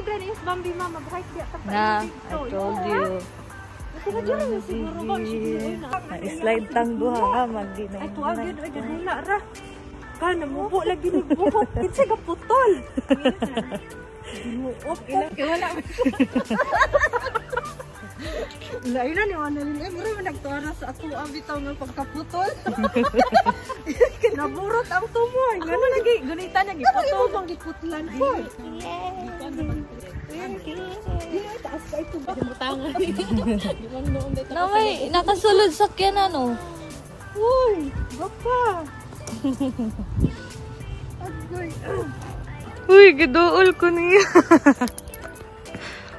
Ito gani is Bambi mama, bright dia Na, I told you. Na-slide tang duha ha, mag-dinay. Ay, tuwa yun, ay, ganuna ra. Ka, namubo lagi nagbuhok. Kinsay ka putol. Ginuok, ilang wala. Lain na ni Manalin. Eh, mura nagtuara sa ako ang bitaw ng pagkaputol. Naburot ang tumoy. Gano'n lagi, gunita niya, giputol. Ano ibang giputlan ko? Taas ka ito ba? Mutangan. Na may nakasulod sakyan ano. Uy, baka. Agoy. Uy, giduol ko niya.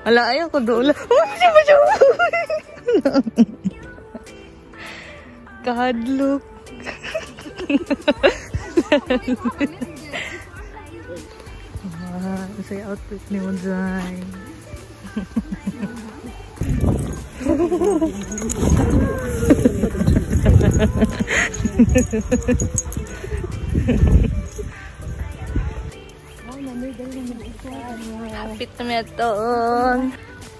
Wala, ayaw ko doon. Kahadlok. Isa yung outfit ni Monzay. Kapit namin itong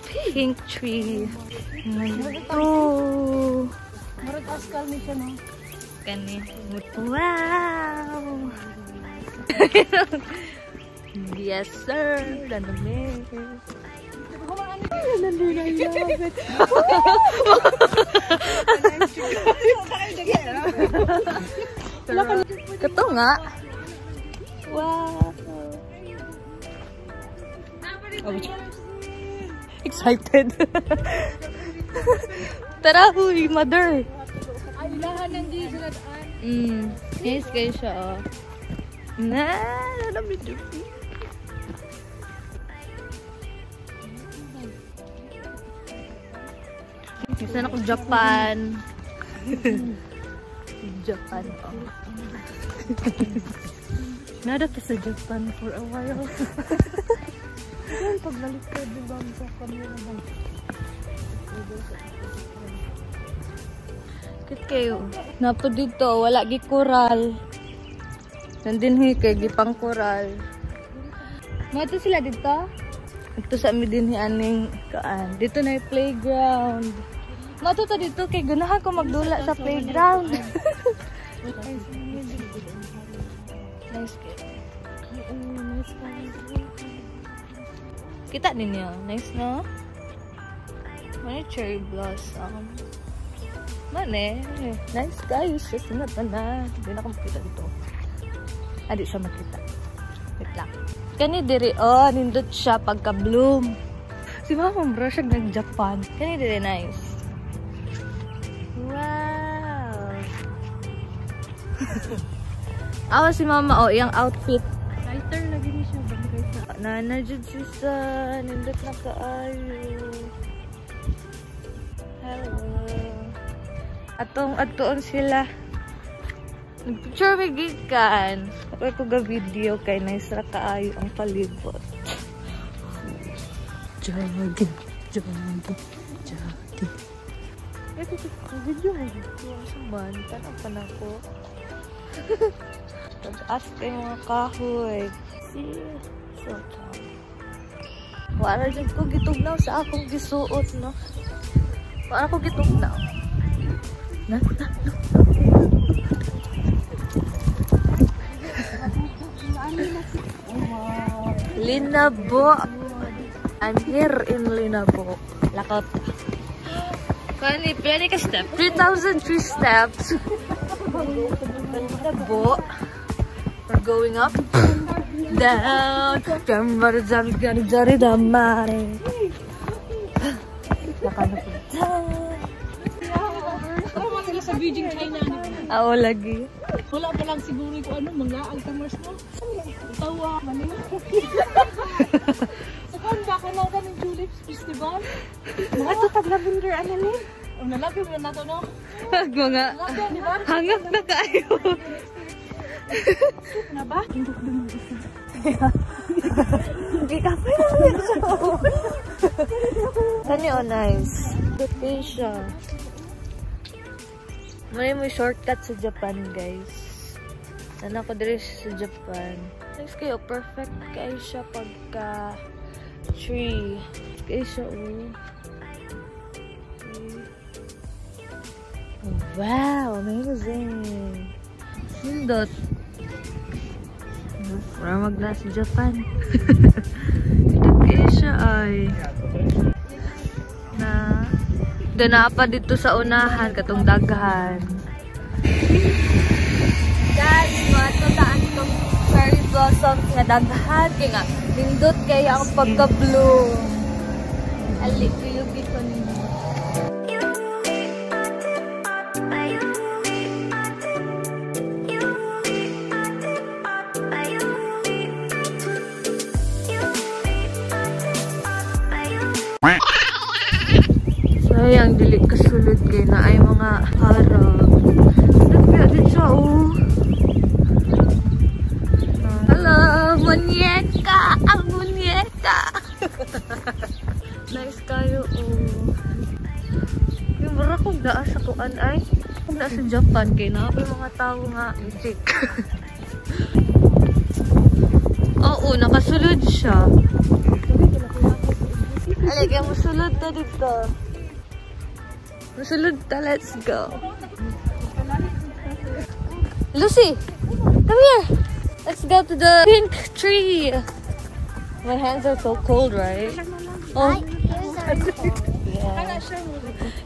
pink tree. Oh! Marag askal ni siya, no? Kani. Wow! Yes, sir! Nanamit. Kato nga. Wow! Oh, excited. Tara, huy, mother. Ay, lahan nandito sila daan. Yes, kayo siya, oh. Nalamit yung isa na ko Japan. Japan, oh. Nada to sa Japan for a while. Yan, pagbalik ko din ba sa kamera ba? Kit kayo. Napo dito, wala gi koral. Nandinhi kay gipang koral. Mato sila dito? Ito sa amin dinhi aning kaan. Dito na yung playground. Mato to dito kay gunahan ko magdula sa playground. Nice kid. Kita ninyo. Nice, no? May cherry blossom. Mane. Nice guys. Just na na. Hindi na ako makita dito. Di siya makita. Wait lang. Kani diri, oh, nindot siya pagka-bloom. Si Mama bro, siya nag-Japan. Kani diri, nice. Wow. Awa si Mama, oh, yung outfit. Lighter lagi ni siya. Nanajud si San. Nindot na kaayo. Hello. Atong sila. Nagpicture may gikan. Ako ko ga video kay nice ra kaayo ang palibot. Jogging. Ito video ay suman tanang panako. Pag-ask kay mga kahoy. See? So wala dyan ko gitugnaw sa akong gisuot, no? Wala ko gitugnaw. Linabo. I'm here in Linabo. Lakot. Pwede ka step. 3,003 steps. Linabo. We're going up. Down. Jari damari. Lakot. Sa Beijing, China. Oo, lagi. Wala pa lang siguro ko ano, mga altamers mo. Tawa, manila. Saan ba ka na ng Tulips Festival? Mga tutag lavender, ano ni? O, nalagay mo na ito, no? Mga hangak na kayo. Na ba? Hindi ka pa yun. Kanyo, nice. Vacation. May shortcut sa Japan, guys. Ano ko diri sa Japan. Nice kayo. Perfect kayo siya pagka tree. Okay siya, oh. Wow, amazing. Sindot. Para magla sa Japan. Okay siya ay. Na pa dito sa unahan, katong daghan. Guys, matandaan itong cherry blossoms nga daghan. Kaya nga, lindot kaya ang pagka-bloom. Alig-yugi ko ninyo. Sayang, dili kasulod kayo na ay mga harang. Nagbiya din siya, oh. Hello, munyeka! Ang munyeka! Nice kayo, oh. Yung mara kong daan sa kuan ay, kung daan sa Japan, kayo na ako yung mga tao nga itik. Oo, nakasulod siya. Alagay, musulod na dito. Musulod na, let's go. Lucy, come here. Let's go to the pink tree. My hands are so cold, right? Oh, yeah.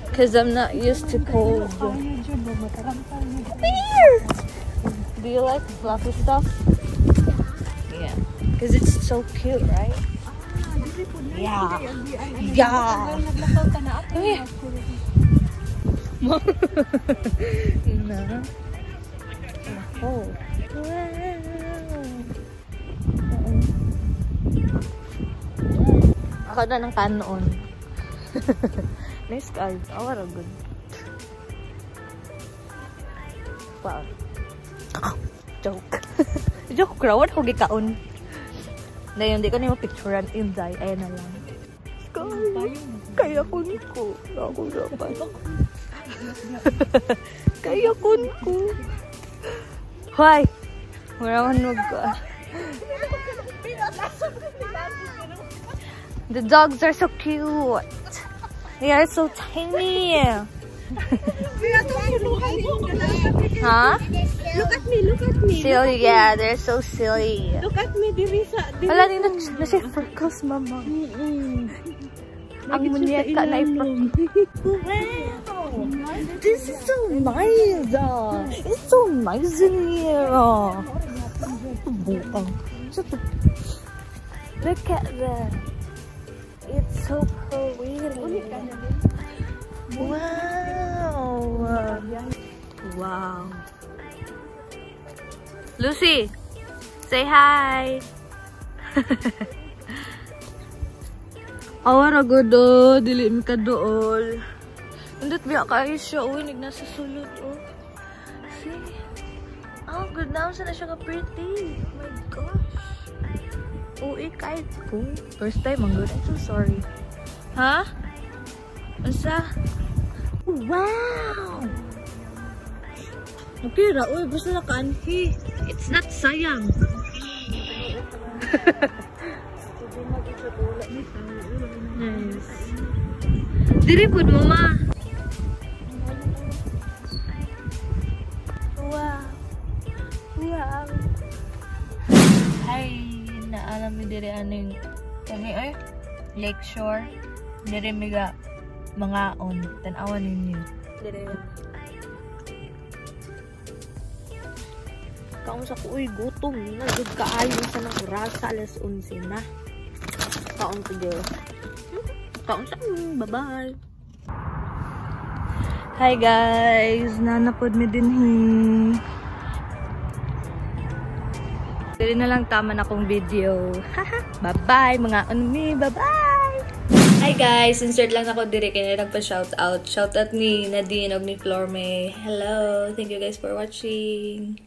Because I'm not used to cold. Here. Do you like fluffy stuff? Yeah, because it's so cute, right? Yeah. Yeah. Come here. Oh. Wow. Ako na ng kanon. Nice guys. Oh, what a good. Wow. Joke. Joke raw. What ko gikaon? Ngayon, hindi ko na yung picturean. Inday. Ayan na lang. Kaya kun ko. Ako dapat. Kaya kun ko. Why? Maraman mo ko. The dogs are so cute. They are so tiny. Huh? Look at me, look at me. Silly, yeah, they're so silly. Look at me, Dirisa. Wala din na siya freckles, mama. Ang munyeka na ipag. Wow! This is so nice! It's so nice in here! Look at that! It's so pretty! Wow! Wow! Lucy! Say hi! Awara godo, dili mi ka dool. Indot biya kayo siya, uy, nasa sulod, oh. See? Oh, good now, sana siya ka pretty. Oh my gosh. Uy, kahit ko. First time, ang good. I'm so sorry. Ha? Asa? Wow! Okay, uy, basta na ka-anhi. It's not sayang. Nice. Diri pud mama. Wow. Wow. Hi, naalam mi diri aning kani ay lakeshore. Diri miga mga on tan-awan ninyo. Diri. Kaon sa ko uy gutom na gud kaayo sa nang oras alas 11 na. Kaon ko diri. Kaon sa bye-bye. Hi guys, nanapod mi dinhi. Dili na lang tama na akong video. Bye-bye mga unmi, bye-bye. Hi guys, insert lang ako diri kay nagpa-shoutout. Shoutout ni Nadine og ni Florme. Hello, thank you guys for watching.